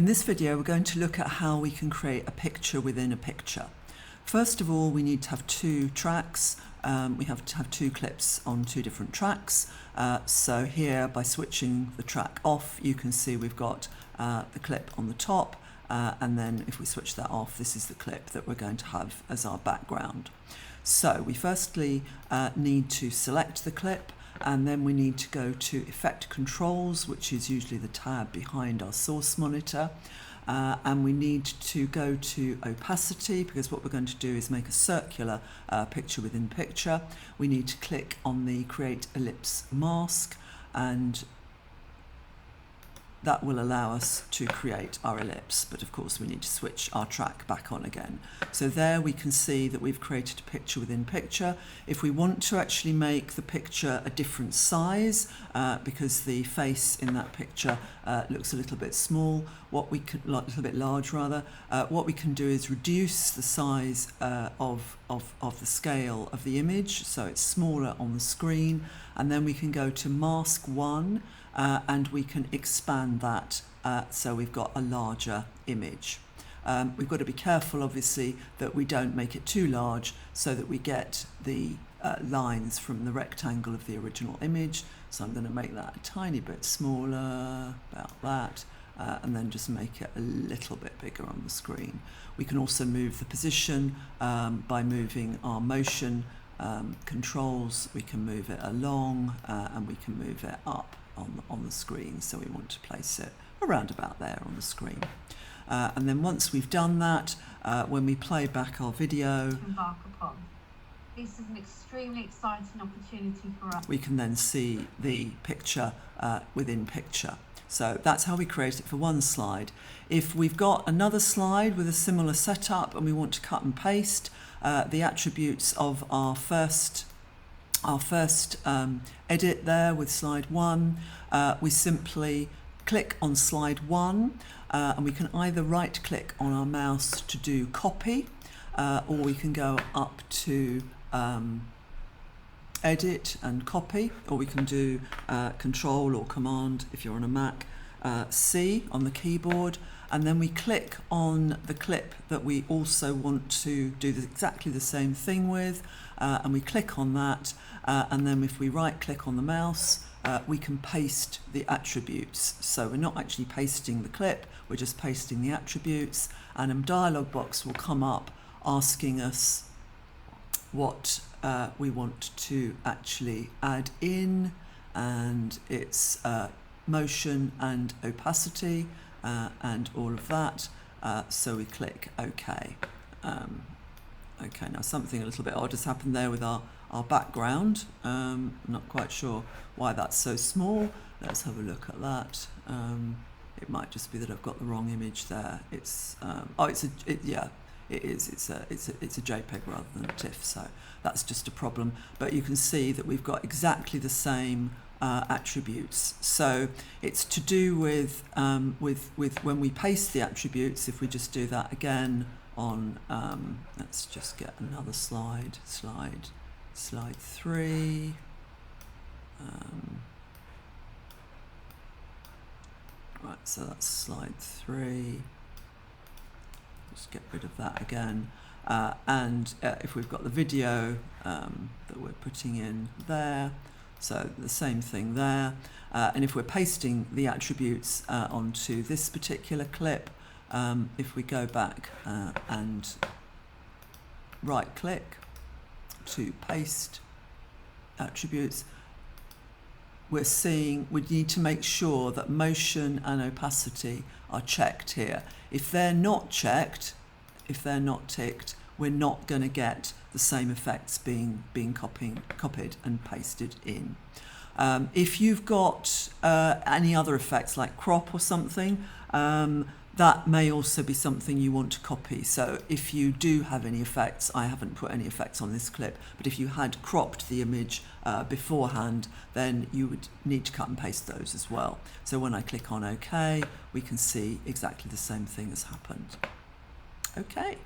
In this video, we're going to look at how we can create a picture within a picture. First of all, we need to have two tracks. We have to have two clips on two different tracks. So here, by switching the track off, you can see we've got the clip on the top, and then if we switch that off, this is the clip that we're going to have as our background. So we firstly need to select the clip, and then we need to go to Effect Controls, which is usually the tab behind our source monitor, and we need to go to Opacity, because what we're going to do is make a circular picture within picture. We need to click on the Create Ellipse Mask, and that will allow us to create our ellipse, but of course we need to switch our track back on again. So there we can see that we've created a picture within picture. If we want to actually make the picture a different size, because the face in that picture looks a little bit small, a little bit large rather, what we can do is reduce the size of the scale of the image, so it's smaller on the screen, and then we can go to Mask 1, and we can expand that so we've got a larger image. We've got to be careful, obviously, that we don't make it too large so that we get the lines from the rectangle of the original image. So I'm going to make that a tiny bit smaller, about that, and then just make it a little bit bigger on the screen. We can also move the position by moving our motion controls. We can move it along and we can move it up on the screen, so we want to place it around about there on the screen. And then once we've done that, when we play back our video, embark upon. This is an extremely exciting opportunity for us. We can then see the picture within picture. So that's how we create it for one slide. If we've got another slide with a similar setup and we want to cut and paste the attributes of our first edit there with slide 1, we simply click on slide 1, and we can either right click on our mouse to do copy, or we can go up to edit and copy, or we can do control or command if you're on a Mac, C on the keyboard, and then we click on the clip that we also want to do exactly the same thing with, and we click on that, and then if we right click on the mouse, we can paste the attributes. So we're not actually pasting the clip, we're just pasting the attributes, and a dialog box will come up asking us what we want to actually add in, and it's motion and opacity and all of that, so we click OK. Okay, now something a little bit odd has happened there with our background. I'm not quite sure why that's so small. Let's have a look at that. It might just be that I've got the wrong image there. It's it is. It's a JPEG rather than a TIFF, so that's just a problem. But you can see that we've got exactly the same attributes. So it's to do with when we paste the attributes. If we just do that again on, let's just get another slide 3. Right, so that's slide 3. Just get rid of that again, and if we've got the video that we're putting in there, so the same thing there, and if we're pasting the attributes onto this particular clip, if we go back and right click to paste attributes, we're seeing we need to make sure that motion and opacity are checked here. If they're not checked, if they're not ticked, we're not going to get the same effects being copied and pasted in. If you've got any other effects like crop or something, that may also be something you want to copy. So if you do have any effects, I haven't put any effects on this clip, but if you had cropped the image beforehand, then you would need to cut and paste those as well. So when I click on OK, we can see exactly the same thing has happened. Okay.